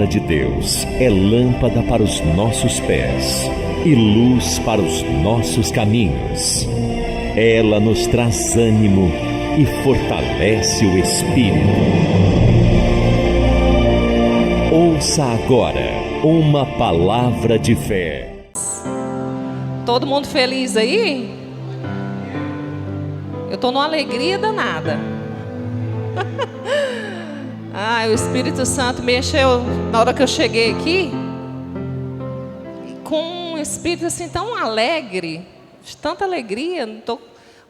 Palavra de Deus é lâmpada para os nossos pés e luz para os nossos caminhos. Ela nos traz ânimo e fortalece o espírito. Ouça agora uma palavra de fé. Todo mundo feliz aí? Eu estou numa alegria danada. O Espírito Santo mexeu na hora que eu cheguei aqui com um espírito assim tão alegre, de tanta alegria. O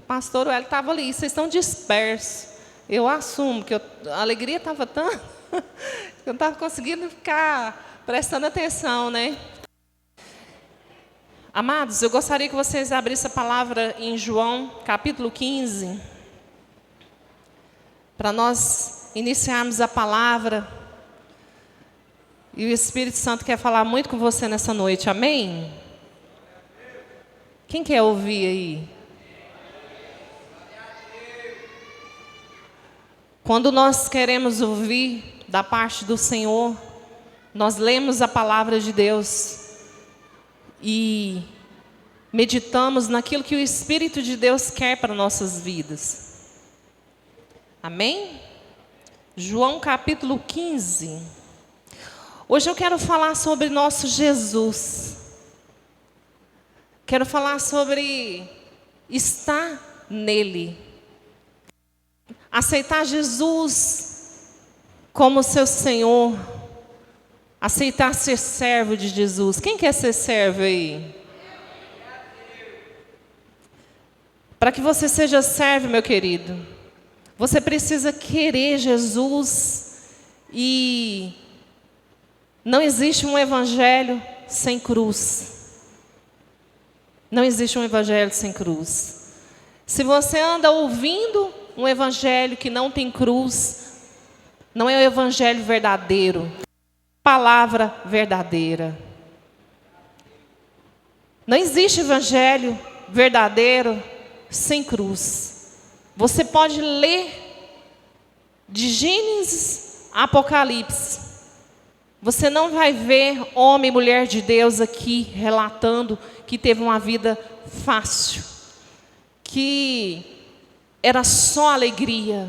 pastor Hélio estava ali, vocês estão dispersos. Eu assumo que a alegria estava tão que eu não estava conseguindo ficar prestando atenção, né? Amados, eu gostaria que vocês abrissem a palavra em João, capítulo 15, para nós iniciarmos a palavra. E o Espírito Santo quer falar muito com você nessa noite, amém? Quem quer ouvir aí? Quando nós queremos ouvir da parte do Senhor, nós lemos a palavra de Deus e meditamos naquilo que o Espírito de Deus quer para nossas vidas. Amém? João capítulo 15. Hoje eu quero falar sobre nosso Jesus. Quero falar sobre estar nele. Aceitar Jesus como seu Senhor. Aceitar ser servo de Jesus. Quem quer ser servo aí? Para que você seja servo, meu querido, você precisa querer Jesus. E não existe um evangelho sem cruz. Não existe um evangelho sem cruz. Se você anda ouvindo um evangelho que não tem cruz, não é o evangelho verdadeiro. Palavra verdadeira. Não existe evangelho verdadeiro sem cruz. Você pode ler de Gênesis a Apocalipse. Você não vai ver homem e mulher de Deus aqui relatando que teve uma vida fácil, que era só alegria.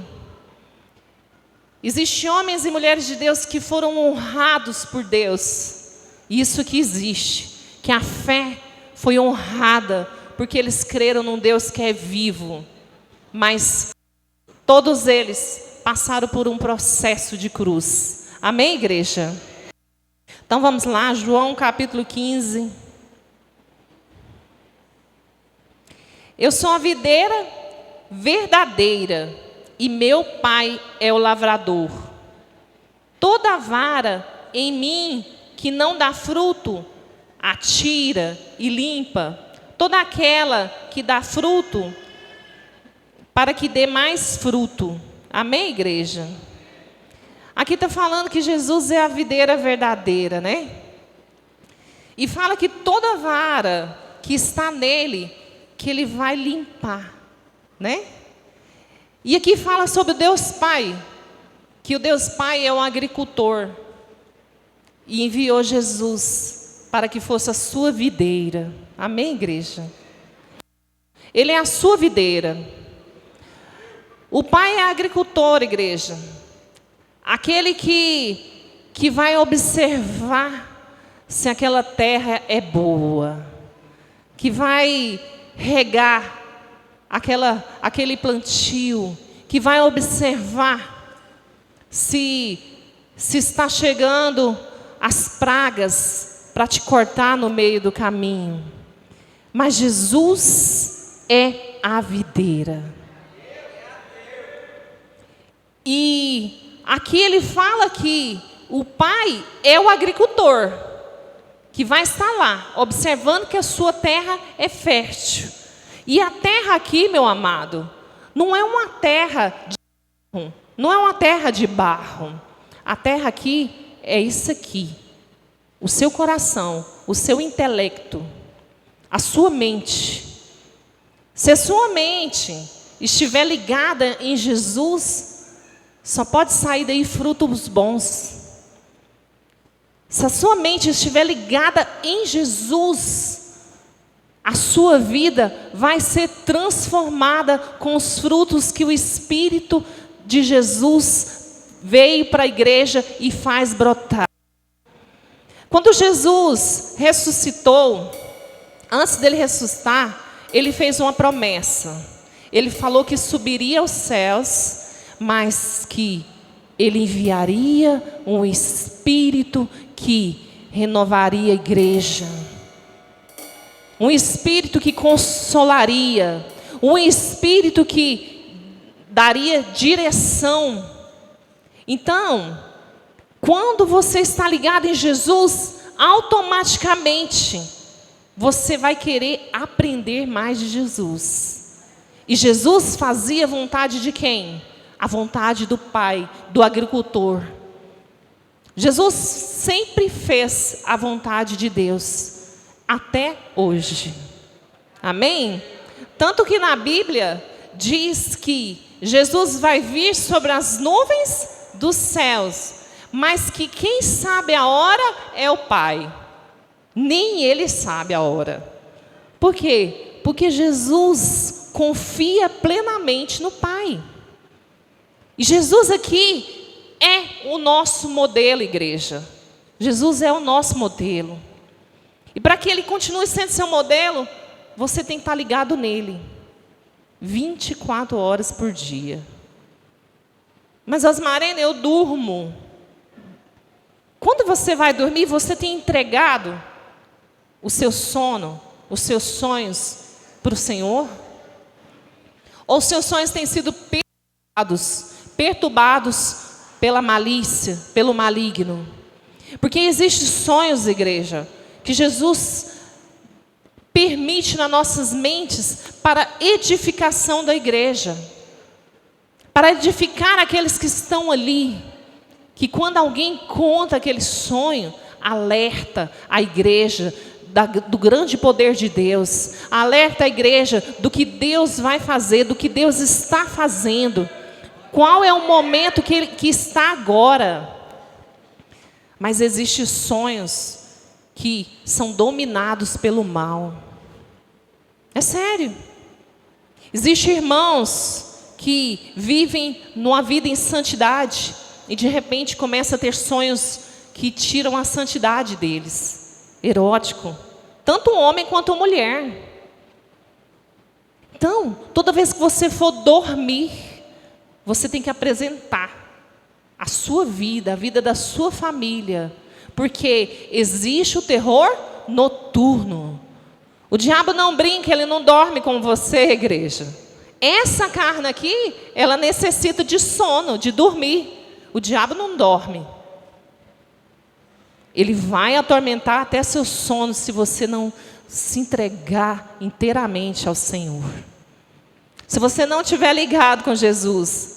Existem homens e mulheres de Deus que foram honrados por Deus. Isso que existe. Que a fé foi honrada porque eles creram num Deus que é vivo. Mas todos eles passaram por um processo de cruz. Amém, igreja? Então vamos lá, João capítulo 15. Eu sou a videira verdadeira e meu Pai é o lavrador. Toda vara em mim que não dá fruto, atira e limpa. Toda aquela que dá fruto, para que dê mais fruto. Amém, igreja? Aqui está falando que Jesus é a videira verdadeira, né? E fala que toda vara que está nele, que ele vai limpar, né? E aqui fala sobre o Deus Pai, que o Deus Pai é um agricultor e enviou Jesus para que fosse a sua videira. Amém, igreja? Ele é a sua videira. O Pai é agricultor, igreja. Aquele que vai observar se aquela terra é boa, que vai regar aquele plantio, que vai observar se está chegando as pragas para te cortar no meio do caminho. Mas Jesus é a videira. E aqui ele fala que o Pai é o agricultor, que vai estar lá, observando que a sua terra é fértil. E a terra aqui, meu amado, não é uma terra de barro, não é uma terra de barro. A terra aqui é isso aqui. O seu coração, o seu intelecto, a sua mente. Se a sua mente estiver ligada em Jesus, só pode sair daí frutos bons. Se a sua mente estiver ligada em Jesus, a sua vida vai ser transformada com os frutos que o Espírito de Jesus veio para a igreja e faz brotar. Quando Jesus ressuscitou, antes dele ressuscitar, ele fez uma promessa. Ele falou que subiria aos céus, mas que ele enviaria um Espírito que renovaria a igreja. Um Espírito que consolaria, um Espírito que daria direção. Então, quando você está ligado em Jesus, automaticamente você vai querer aprender mais de Jesus. E Jesus fazia a vontade de quem? A vontade do Pai, do agricultor. Jesus sempre fez a vontade de Deus. Até hoje. Amém? Tanto que na Bíblia diz que Jesus vai vir sobre as nuvens dos céus, mas que quem sabe a hora é o Pai. Nem Ele sabe a hora. Por quê? Porque Jesus confia plenamente no Pai. E Jesus aqui é o nosso modelo, igreja. Jesus é o nosso modelo. E para que Ele continue sendo seu modelo, você tem que estar ligado nele, 24 horas por dia. Mas Osmarena, eu durmo. Quando você vai dormir, você tem entregado o seu sono, os seus sonhos para o Senhor? Ou os seus sonhos têm sido perturbados pela malícia, pelo maligno? Porque existem sonhos, igreja, que Jesus permite nas nossas mentes para edificação da igreja, para edificar aqueles que estão ali, que quando alguém conta aquele sonho, alerta a igreja do grande poder de Deus, alerta a igreja do que Deus vai fazer, do que Deus está fazendo, qual é o momento que está agora. Mas existem sonhos que são dominados pelo mal. É sério. Existem irmãos que vivem numa vida em santidade e de repente começam a ter sonhos que tiram a santidade deles. Erótico. Tanto um homem quanto uma mulher. Então, toda vez que você for dormir, você tem que apresentar a sua vida, a vida da sua família. Porque existe o terror noturno. O diabo não brinca, ele não dorme com você, igreja. Essa carne aqui, ela necessita de sono, de dormir. O diabo não dorme. Ele vai atormentar até seu sono se você não se entregar inteiramente ao Senhor. Se você não estiver ligado com Jesus,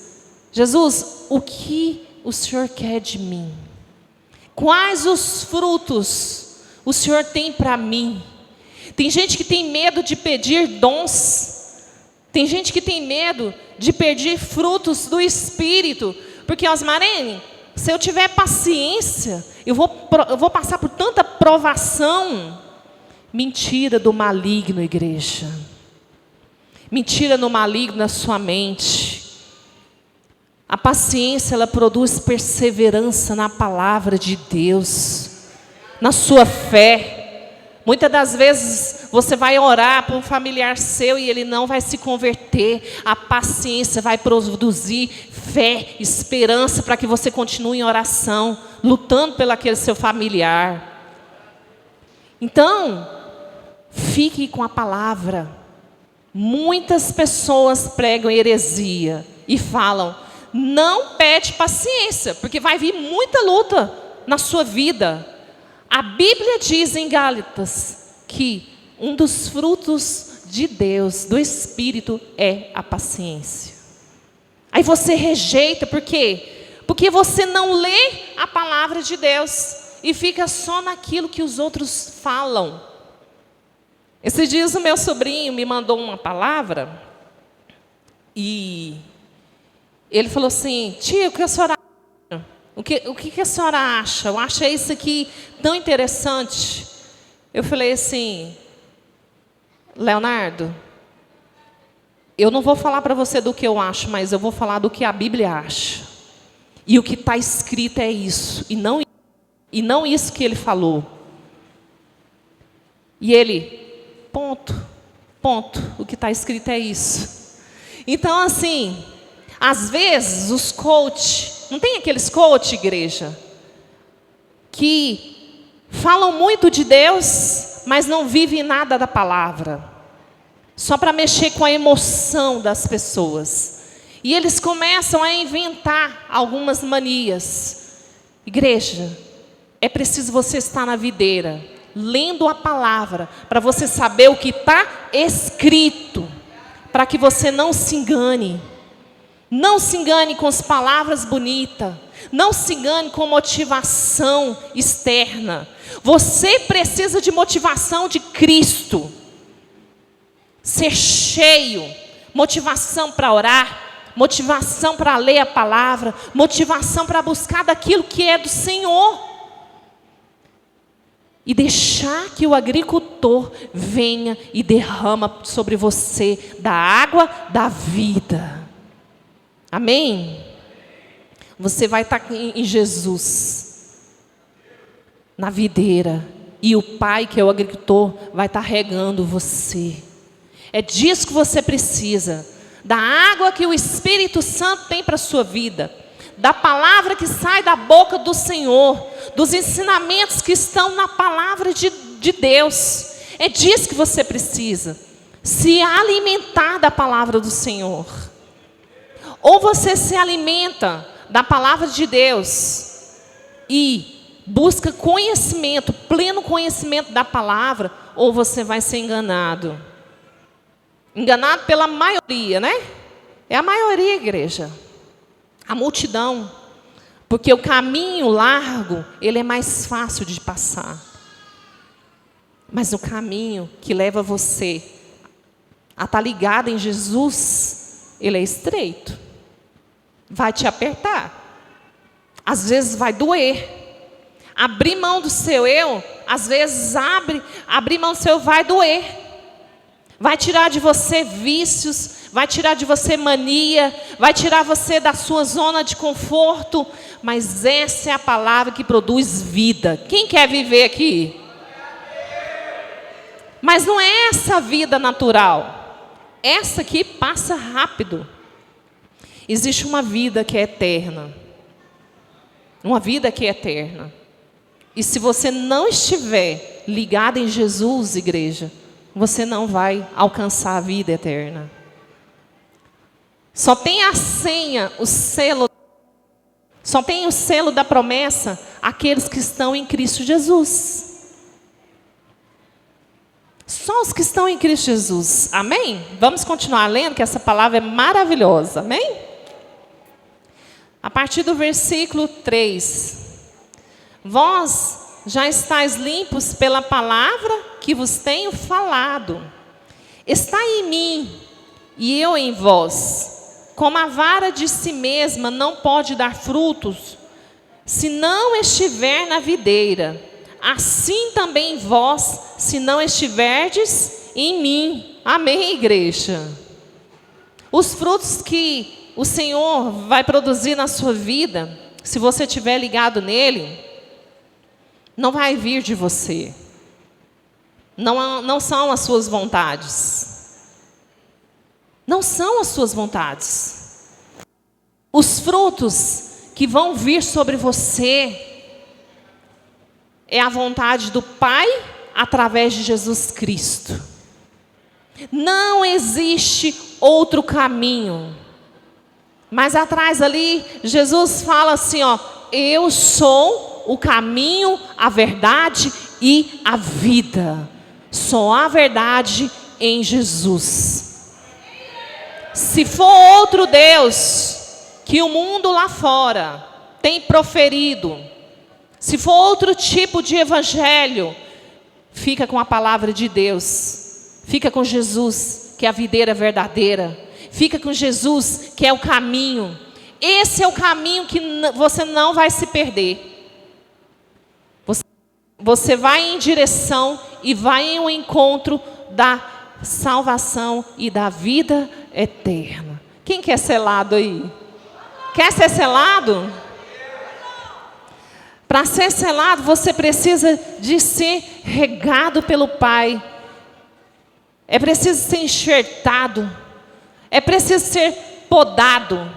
Jesus, o que o Senhor quer de mim? Quais os frutos o Senhor tem para mim? Tem gente que tem medo de pedir dons. Tem gente que tem medo de pedir frutos do Espírito. Porque, Osmarene, se eu tiver paciência, eu vou passar por tanta provação. Mentira do maligno, igreja. Mentira no maligno na sua mente. A paciência, ela produz perseverança na palavra de Deus, na sua fé. Muitas das vezes você vai orar por um familiar seu e ele não vai se converter. A paciência vai produzir fé, esperança para que você continue em oração, lutando pelo aquele seu familiar. Então, fique com a palavra. Muitas pessoas pregam heresia e falam: não pede paciência, porque vai vir muita luta na sua vida. A Bíblia diz em Gálatas que um dos frutos de Deus, do Espírito, é a paciência. Aí você rejeita, por quê? Porque você não lê a palavra de Deus e fica só naquilo que os outros falam. Esses dias o meu sobrinho me mandou uma palavra e ele falou assim: tia, o que a senhora acha? O que a senhora acha? Eu achei isso aqui tão interessante. Eu falei assim, Leonardo, eu não vou falar para você do que eu acho, mas eu vou falar do que a Bíblia acha. E o que está escrito é isso, e não isso que ele falou. E ele, ponto, o que está escrito é isso. Então, assim, às vezes os coach, não tem aqueles coach, igreja, que falam muito de Deus, mas não vivem nada da palavra, só para mexer com a emoção das pessoas. E eles começam a inventar algumas manias. Igreja, é preciso você estar na videira, lendo a palavra, para você saber o que está escrito, para que você não se engane. Não se engane com as palavras bonitas, não se engane com motivação externa. Você precisa de motivação de Cristo. Ser cheio, motivação para orar, motivação para ler a palavra, motivação para buscar daquilo que é do Senhor. E deixar que o agricultor venha e derrama sobre você da água da vida. Amém? Você vai estar em Jesus, na videira, e o Pai, que é o agricultor, vai estar regando você. É disso que você precisa, da água que o Espírito Santo tem para a sua vida, da palavra que sai da boca do Senhor, dos ensinamentos que estão na palavra de Deus. É disso que você precisa, se alimentar da palavra do Senhor. Ou você se alimenta da palavra de Deus e busca conhecimento, pleno conhecimento da palavra, ou você vai ser enganado. Enganado pela maioria, né? É a maioria, igreja. A multidão. Porque o caminho largo, ele é mais fácil de passar. Mas o caminho que leva você a estar ligado em Jesus, ele é estreito. Vai te apertar. Às vezes vai doer. Abrir mão do seu eu, às vezes abrir mão do seu eu vai doer. Vai tirar de você vícios, vai tirar de você mania, vai tirar você da sua zona de conforto. Mas essa é a palavra que produz vida. Quem quer viver aqui? Mas não é essa vida natural. Essa aqui passa rápido. Existe uma vida que é eterna. Uma vida que é eterna. E se você não estiver ligado em Jesus, igreja, você não vai alcançar a vida eterna. Só tem a senha, o selo. Só tem o selo da promessa aqueles que estão em Cristo Jesus. Só os que estão em Cristo Jesus. Amém? Vamos continuar lendo, que essa palavra é maravilhosa. Amém? A partir do versículo 3. Vós já estáis limpos pela palavra que vos tenho falado. Está em mim e eu em vós. Como a vara de si mesma não pode dar frutos, se não estiver na videira, assim também vós, se não estiverdes em mim. Amém, igreja? Os frutos que o Senhor vai produzir na sua vida, se você estiver ligado nele, não vai vir de você. Não são as suas vontades. Não são as suas vontades. Os frutos que vão vir sobre você é a vontade do Pai através de Jesus Cristo. Não existe outro caminho. Mas atrás ali, Jesus fala assim, ó, eu sou o caminho, a verdade e a vida. Só há verdade em Jesus. Se for outro Deus que o mundo lá fora tem proferido, se for outro tipo de evangelho, fica com a palavra de Deus, fica com Jesus, que é a videira verdadeira, fica com Jesus, que é o caminho, Esse é o caminho que você não vai se perder. Você vai em direção e vai em um encontro da salvação e da vida eterna. Quem quer selado aí? Quer ser selado? Para ser selado, você precisa de ser regado pelo Pai. É preciso ser enxertado. É preciso ser podado.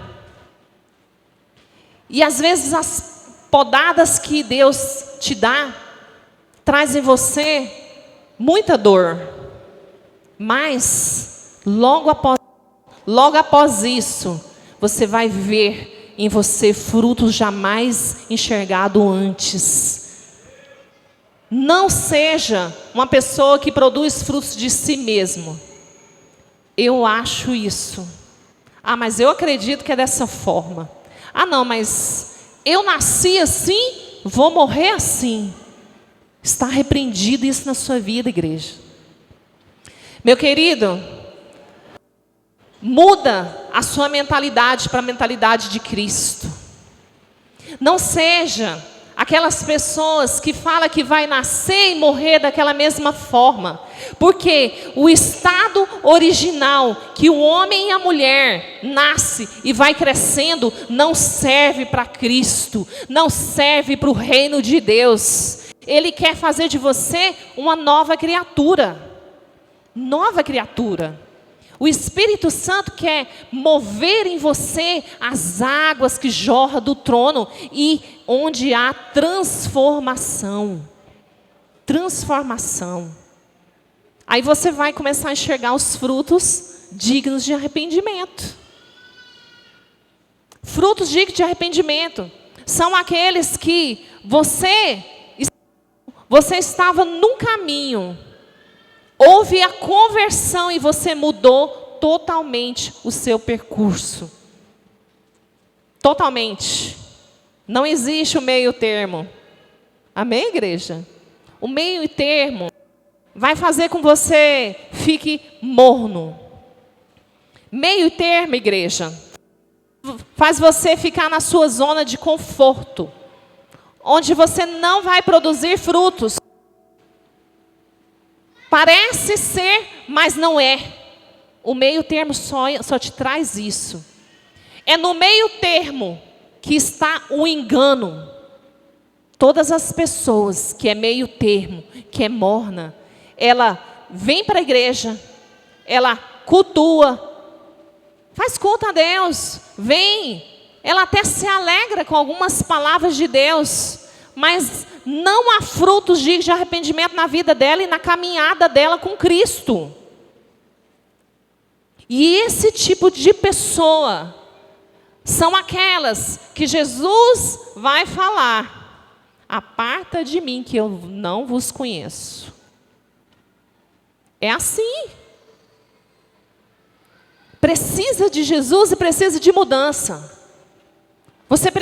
E às vezes as podadas que Deus te dá traz em você muita dor, mas logo após isso, você vai ver em você frutos jamais enxergados antes. Não seja uma pessoa que produz frutos de si mesmo. Eu acho isso. Ah, mas eu acredito que é dessa forma. Ah, não, mas eu nasci assim, vou morrer assim. Está repreendido isso na sua vida, igreja. Meu querido, muda a sua mentalidade para a mentalidade de Cristo. Não seja aquelas pessoas que falam que vai nascer e morrer daquela mesma forma. Porque o estado original que o homem e a mulher nasce e vai crescendo não serve para Cristo, não serve para o reino de Deus. Ele quer fazer de você uma nova criatura. Nova criatura. O Espírito Santo quer mover em você as águas que jorram do trono e onde há transformação. Transformação. Aí você vai começar a enxergar os frutos dignos de arrependimento. Frutos dignos de arrependimento são aqueles que você estava num caminho, houve a conversão e você mudou totalmente o seu percurso. Totalmente. Não existe o meio termo. Amém, igreja? O meio termo vai fazer com que você fique morno. Meio termo, igreja, faz você ficar na sua zona de conforto, onde você não vai produzir frutos. Parece ser, mas não é. O meio termo só te traz isso. É no meio termo que está o engano. Todas as pessoas que é meio termo, que é morna, ela vem para a igreja, ela cultua, faz culto a Deus, vem, ela até se alegra com algumas palavras de Deus, mas não há frutos de arrependimento na vida dela e na caminhada dela com Cristo. E esse tipo de pessoa são aquelas que Jesus vai falar: aparta de mim que eu não vos conheço. É assim. Precisa de Jesus e precisa de mudança. Você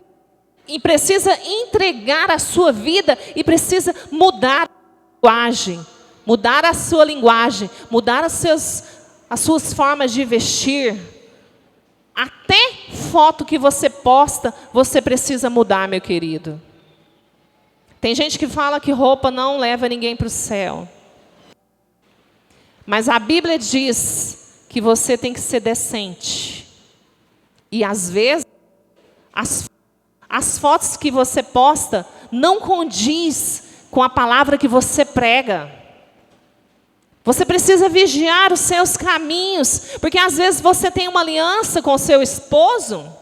precisa entregar a sua vida e precisa mudar a linguagem. Mudar a sua linguagem. Mudar as suas formas de vestir. Até foto que você posta, você precisa mudar, meu querido. Tem gente que fala que roupa não leva ninguém para o céu. Mas a Bíblia diz que você tem que ser decente. E às vezes, as fotos que você posta não condiz com a palavra que você prega. Você precisa vigiar os seus caminhos, porque às vezes você tem uma aliança com o seu esposo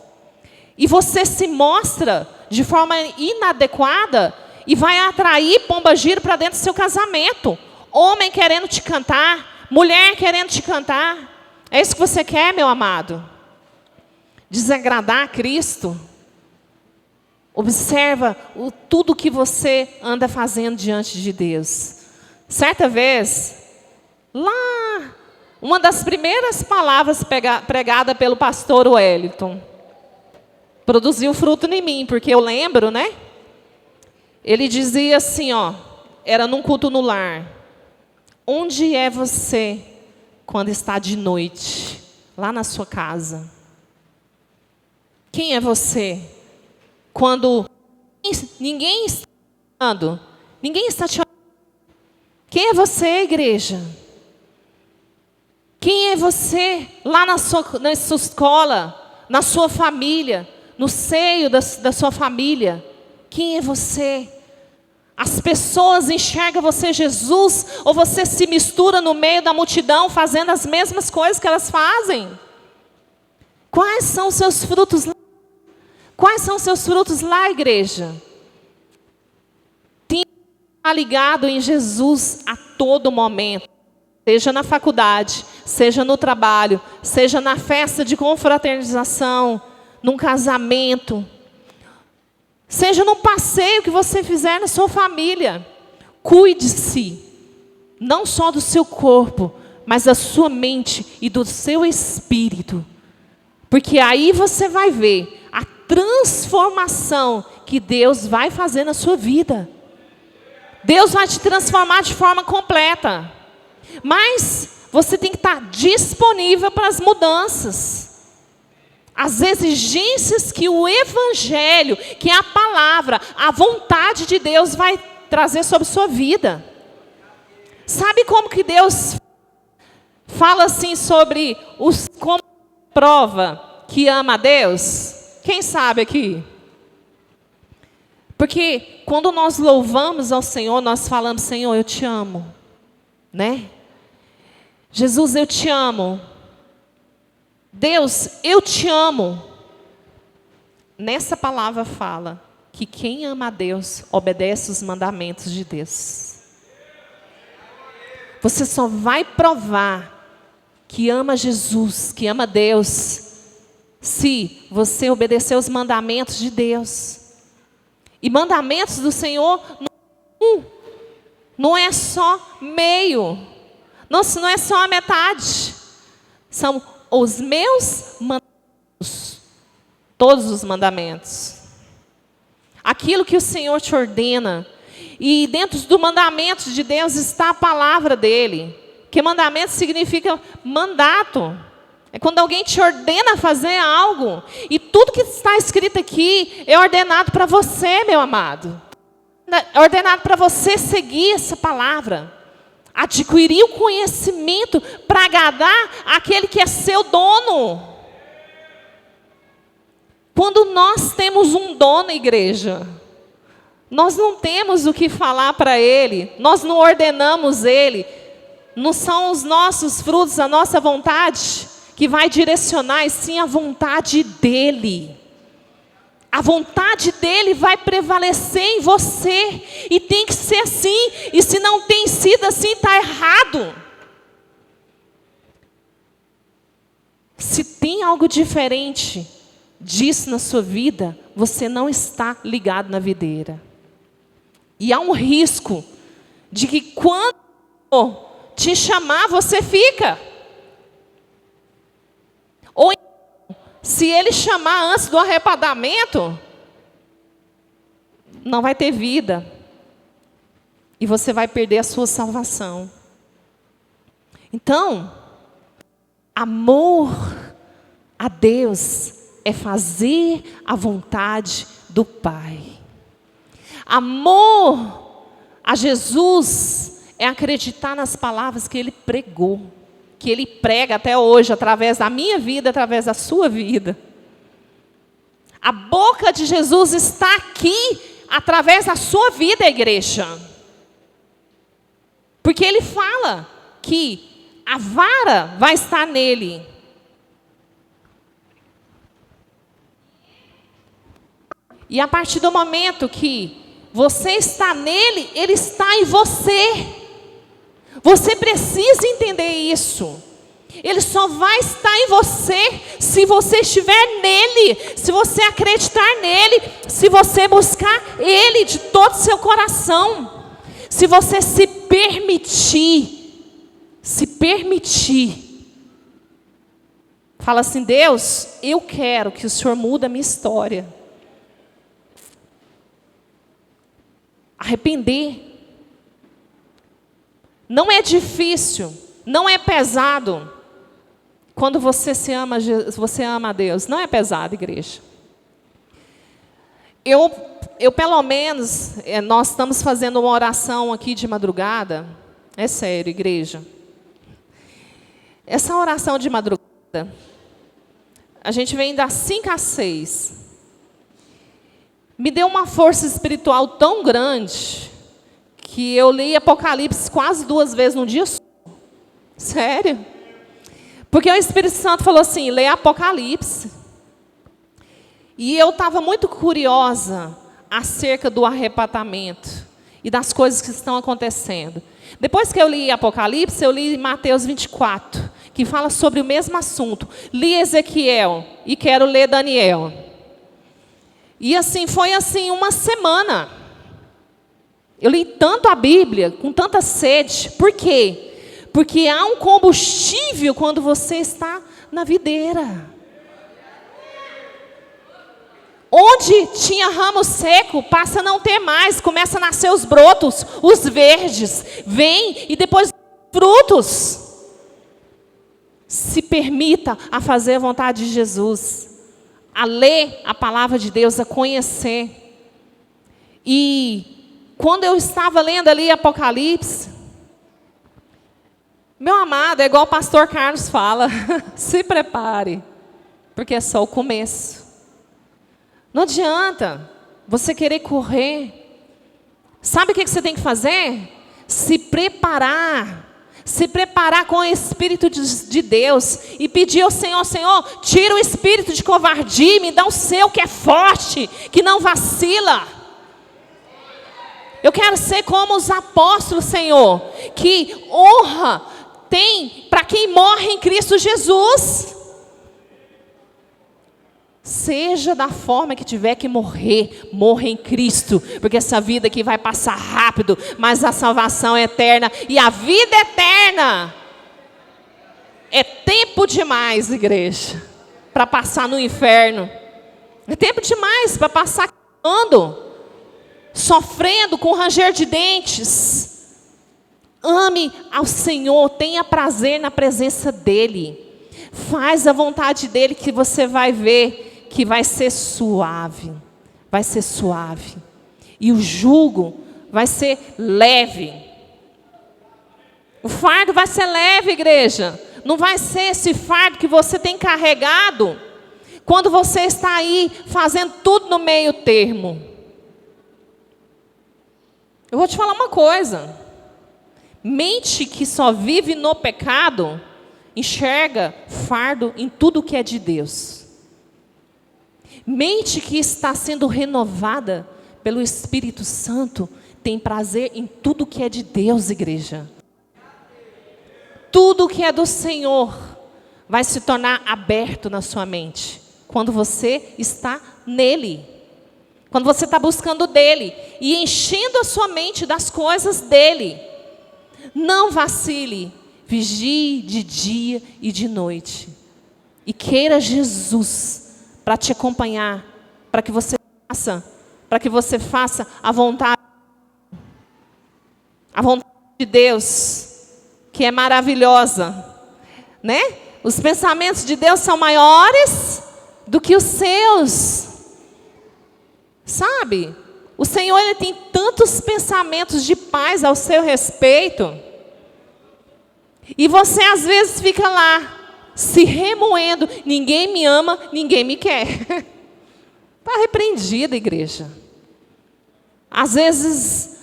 e você se mostra de forma inadequada e vai atrair pomba-gira para dentro do seu casamento. Homem querendo te cantar, mulher querendo te cantar. É isso que você quer, meu amado? Desagradar a Cristo? Observa tudo que você anda fazendo diante de Deus. Certa vez, lá, uma das primeiras palavras pregada pelo pastor Wellington produziu fruto em mim, porque eu lembro, né? Ele dizia assim, era num culto no lar: onde é você quando está de noite, lá na sua casa? Quem é você? Quando ninguém está olhando, ninguém está te olhando. Quem é você, igreja? Quem é você lá na sua escola, na sua família, no seio da sua família? Quem é você? As pessoas enxergam você, Jesus, ou você se mistura no meio da multidão fazendo as mesmas coisas que elas fazem? Quais são os seus frutos lá? Quais são os seus frutos lá, igreja? Tem que estar ligado em Jesus a todo momento. Seja na faculdade, seja no trabalho, seja na festa de confraternização, num casamento, seja num passeio que você fizer na sua família. Cuide-se, não só do seu corpo, mas da sua mente e do seu espírito. Porque aí você vai ver a transformação que Deus vai fazer na sua vida. Deus vai te transformar de forma completa. Mas você tem que estar disponível para as mudanças. As exigências que o Evangelho, que é a palavra, a vontade de Deus vai trazer sobre a sua vida. Sabe como que Deus fala assim sobre como prova que ama a Deus? Quem sabe aqui? Porque quando nós louvamos ao Senhor, nós falamos: Senhor, eu te amo, né? Jesus, eu te amo. Deus, eu te amo. Nessa palavra fala que quem ama a Deus obedece os mandamentos de Deus. Você só vai provar que ama Jesus, que ama Deus, se você obedecer os mandamentos de Deus. E mandamentos do Senhor não é só meio, não é só a metade. São os meus mandamentos, todos os mandamentos. Aquilo que o Senhor te ordena. E dentro do mandamento de Deus está a palavra dele. Que mandamento significa mandato. É quando alguém te ordena fazer algo. E tudo que está escrito aqui é ordenado para você, meu amado. É ordenado para você seguir essa palavra. Adquirir o conhecimento para agradar aquele que é seu dono. Quando nós temos um dono, igreja, nós não temos o que falar para ele. Nós não ordenamos ele. Não são os nossos frutos, a nossa vontade que vai direcionar, e sim a vontade dele. A vontade dele vai prevalecer em você. E tem que ser assim. E se não tem sido assim, está errado. Se tem algo diferente disso na sua vida, você não está ligado na videira. E há um risco de que quando te chamar, você fica. Ou se ele chamar antes do arrebatamento, não vai ter vida. E você vai perder a sua salvação. Então, amor a Deus é fazer a vontade do Pai. Amor a Jesus é acreditar nas palavras que Ele pregou, que Ele prega até hoje, através da minha vida, através da sua vida. A boca de Jesus está aqui, através da sua vida, igreja. Porque Ele fala que a vara vai estar nele. E a partir do momento que você está nele, ele está em você. Você precisa entender isso. Ele só vai estar em você se você estiver nele, se você acreditar nele, se você buscar ele de todo o seu coração. Se você se permitir. Fala assim: Deus, eu quero que o Senhor mude a minha história. Arrepender. Não é difícil, não é pesado. Quando você ama a Deus, não é pesado, igreja. Eu pelo menos, nós estamos fazendo uma oração aqui de madrugada. É sério, igreja. Essa oração de madrugada, a gente vem das 5 às 6. Me deu uma força espiritual tão grande que eu li Apocalipse quase 2 vezes num dia só. Sério? Porque o Espírito Santo falou assim, lê Apocalipse. E eu estava muito curiosa acerca do arrebatamento e das coisas que estão acontecendo. Depois que eu li Apocalipse, eu li Mateus 24, que fala sobre o mesmo assunto. Li Ezequiel e quero ler Daniel. E assim, foi assim uma semana. Eu li tanto a Bíblia, com tanta sede. Por quê? Porque há um combustível quando você está na videira. Onde tinha ramo seco, passa a não ter mais. Começa a nascer os brotos, os verdes. Vem e depois frutos. Se permita a fazer a vontade de Jesus. A ler a palavra de Deus, a conhecer. E quando eu estava lendo ali Apocalipse, meu amado, é igual o pastor Carlos fala, se prepare, porque é só o começo. Não adianta você querer correr. Sabe o que você tem que fazer? Se preparar. Se preparar com o Espírito de Deus e pedir ao Senhor, Senhor, tira o espírito de covardia, me dá o seu que é forte, que não vacila. Eu quero ser como os apóstolos, Senhor, que honra tem para quem morre em Cristo Jesus. Seja da forma que tiver que morrer, morra em Cristo, porque essa vida aqui vai passar rápido, mas a salvação é eterna, e a vida eterna é tempo demais, igreja, para passar no inferno. É tempo demais para passar queimando, sofrendo com ranger de dentes. Ame ao Senhor, tenha prazer na presença dEle, faz a vontade dEle, que você vai ver que vai ser suave, e o jugo vai ser leve. O fardo vai ser leve, igreja. Não vai ser esse fardo que você tem carregado quando você está aí fazendo tudo no meio termo. Eu vou te falar uma coisa. Mente que só vive no pecado enxerga fardo em tudo que é de Deus. Mente que está sendo renovada pelo Espírito Santo tem prazer em tudo que é de Deus, igreja. Tudo que é do Senhor vai se tornar aberto na sua mente quando você está nele. Quando você está buscando dele e enchendo a sua mente das coisas dele. Não vacile, vigie de dia e de noite. E queira Jesus para te acompanhar, para que você faça a vontade de Deus, que é maravilhosa, né? Os pensamentos de Deus são maiores do que os seus, sabe? O Senhor, Ele tem tantos pensamentos de paz ao seu respeito, e você às vezes fica lá, se remoendo, ninguém me ama, ninguém me quer. Está repreendida, igreja. Às vezes,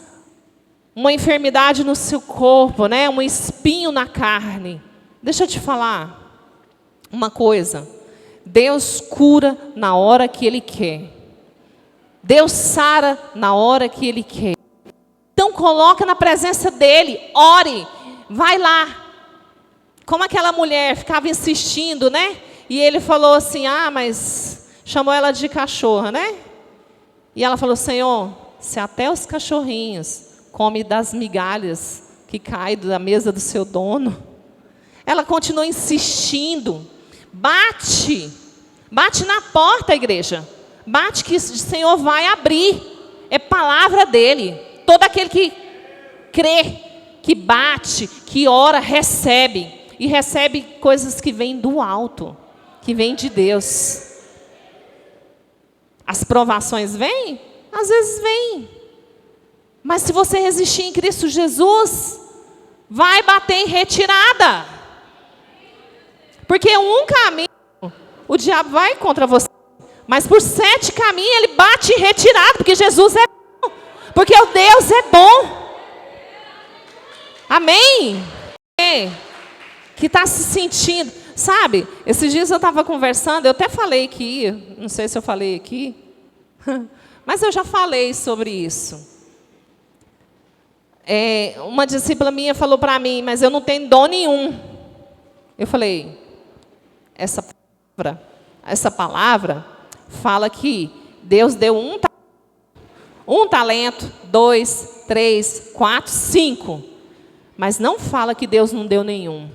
uma enfermidade no seu corpo, né? Um espinho na carne. Deixa eu te falar uma coisa. Deus cura na hora que Ele quer. Deus sara na hora que Ele quer. Então coloca na presença dEle, ore, vai lá. Como aquela mulher ficava insistindo, né? E ele falou assim, mas chamou ela de cachorra, né? E ela falou, Senhor, se até os cachorrinhos comem das migalhas que caem da mesa do seu dono. Ela continuou insistindo. Bate na porta, igreja. Bate que o Senhor vai abrir. É palavra dele. Todo aquele que crê, que bate, que ora, recebe. E recebe coisas que vêm do alto, que vêm de Deus. As provações vêm? Às vezes vêm. Mas se você resistir em Cristo Jesus, vai bater em retirada. Porque um caminho, o diabo vai contra você. Mas por 7 caminhos ele bate em retirada, porque Jesus é bom. Porque o Deus é bom. Amém? Que está se sentindo. Sabe, esses dias eu estava conversando, eu até falei aqui, não sei se eu falei aqui, mas eu já falei sobre isso. Uma discípula minha falou para mim, mas eu não tenho dom nenhum. Eu falei, essa palavra fala que Deus deu um talento, 2, 3, 4, 5. Mas não fala que Deus não deu nenhum.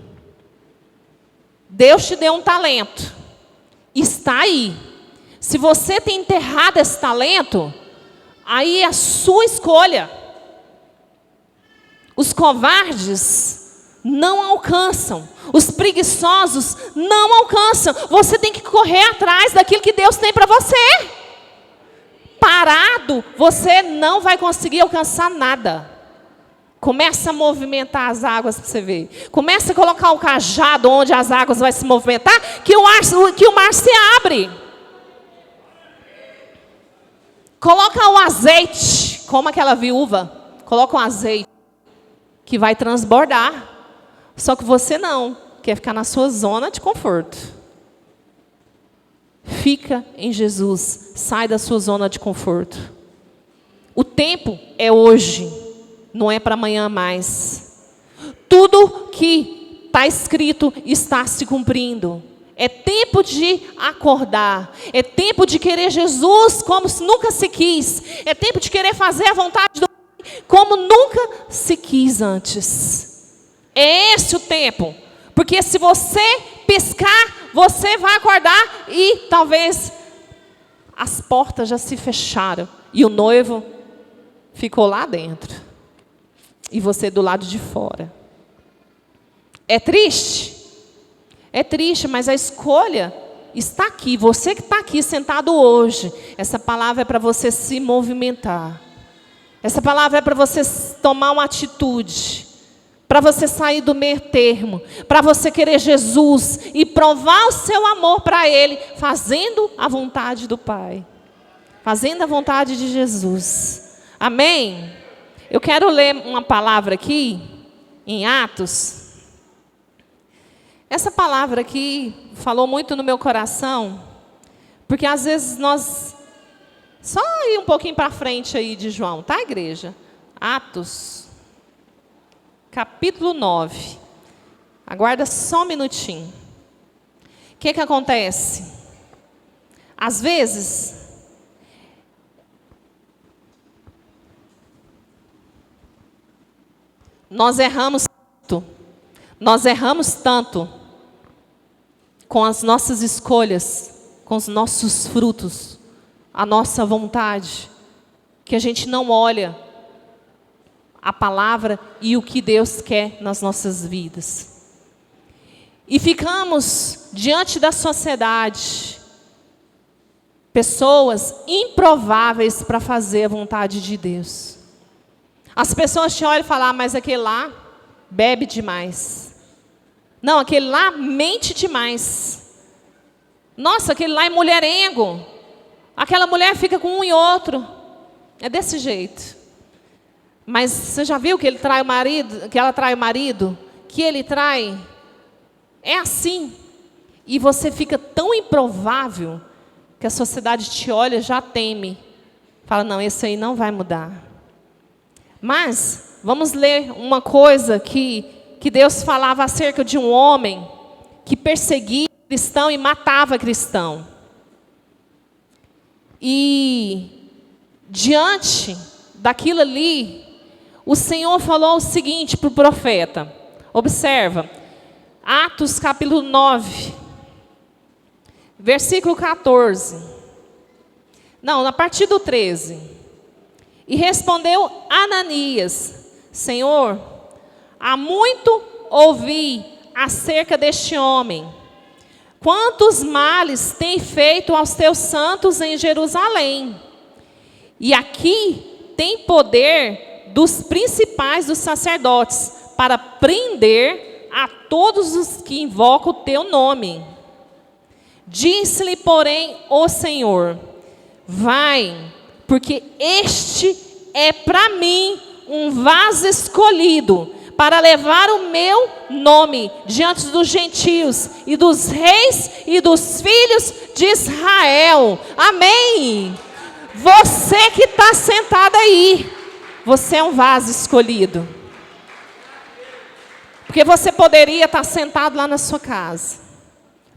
Deus te deu um talento. Está aí. Se você tem enterrado esse talento, aí é a sua escolha. Os covardes não alcançam. Os preguiçosos não alcançam. Você tem que correr atrás daquilo que Deus tem para você. Parado, você não vai conseguir alcançar nada. Começa a movimentar as águas para você ver. Começa a colocar o cajado onde as águas vão se movimentar, que o mar se abre. Coloca o azeite, como aquela viúva. Coloca o azeite, que vai transbordar. Só que você não, quer ficar na sua zona de conforto. Fica em Jesus, sai da sua zona de conforto. O tempo é hoje. Não é para amanhã mais. Tudo que está escrito está se cumprindo. É tempo de acordar. É tempo de querer Jesus como nunca se quis. É tempo de querer fazer a vontade do Pai como nunca se quis antes. É esse o tempo. Porque se você piscar, você vai acordar e talvez as portas já se fecharam. E o noivo ficou lá dentro. E você do lado de fora. É triste? É triste, mas a escolha está aqui. Você que está aqui sentado hoje. Essa palavra é para você se movimentar. Essa palavra é para você tomar uma atitude. Para você sair do meio termo. Para você querer Jesus e provar o seu amor para Ele. Fazendo a vontade do Pai. Fazendo a vontade de Jesus. Amém? Eu quero ler uma palavra aqui, em Atos. Essa palavra aqui falou muito no meu coração, porque às vezes nós... Só ir um pouquinho para frente aí de João, tá, igreja? Atos, capítulo 9. Aguarda só um minutinho. O que acontece? Às vezes... Nós erramos tanto com as nossas escolhas, com os nossos frutos, a nossa vontade, que a gente não olha a palavra e o que Deus quer nas nossas vidas. E ficamos diante da sociedade, pessoas improváveis para fazer a vontade de Deus. As pessoas te olham e falam, mas aquele lá bebe demais. Não, aquele lá mente demais. Nossa, aquele lá é mulherengo. Aquela mulher fica com um e outro. É desse jeito. Mas você já viu que ele trai o marido, que ela trai o marido? Que ele trai? É assim. E você fica tão improvável que a sociedade te olha e já teme. Fala, não, esse aí não vai mudar. Mas, vamos ler uma coisa que Deus falava acerca de um homem que perseguia cristão e matava cristão. E, diante daquilo ali, o Senhor falou o seguinte para o profeta. Observa, Atos capítulo 9, versículo 14. Não, a partir do 13. E respondeu Ananias, Senhor, há muito ouvi acerca deste homem, quantos males tem feito aos teus santos em Jerusalém. E aqui tem poder dos principais dos sacerdotes para prender a todos os que invocam o teu nome. Disse-lhe, porém, o Senhor: vai, porque este é para mim um vaso escolhido, para levar o meu nome diante dos gentios e dos reis e dos filhos de Israel. Amém? Você que está sentado aí, você é um vaso escolhido. Porque você poderia estar sentado lá na sua casa,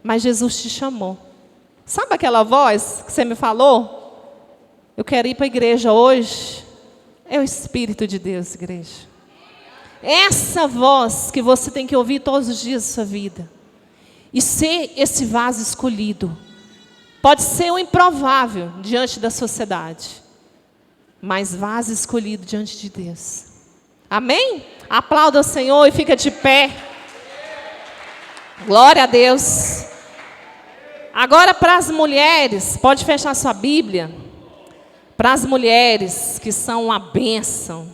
mas Jesus te chamou. Sabe aquela voz que você me falou? Eu quero ir para a igreja hoje. É o Espírito de Deus, igreja. Essa voz que você tem que ouvir todos os dias da sua vida. E ser esse vaso escolhido. Pode ser o improvável diante da sociedade, mas vaso escolhido diante de Deus. Amém? Aplauda o Senhor e fica de pé. Glória a Deus. Agora para as mulheres, pode fechar sua Bíblia. Para as mulheres que são uma bênção.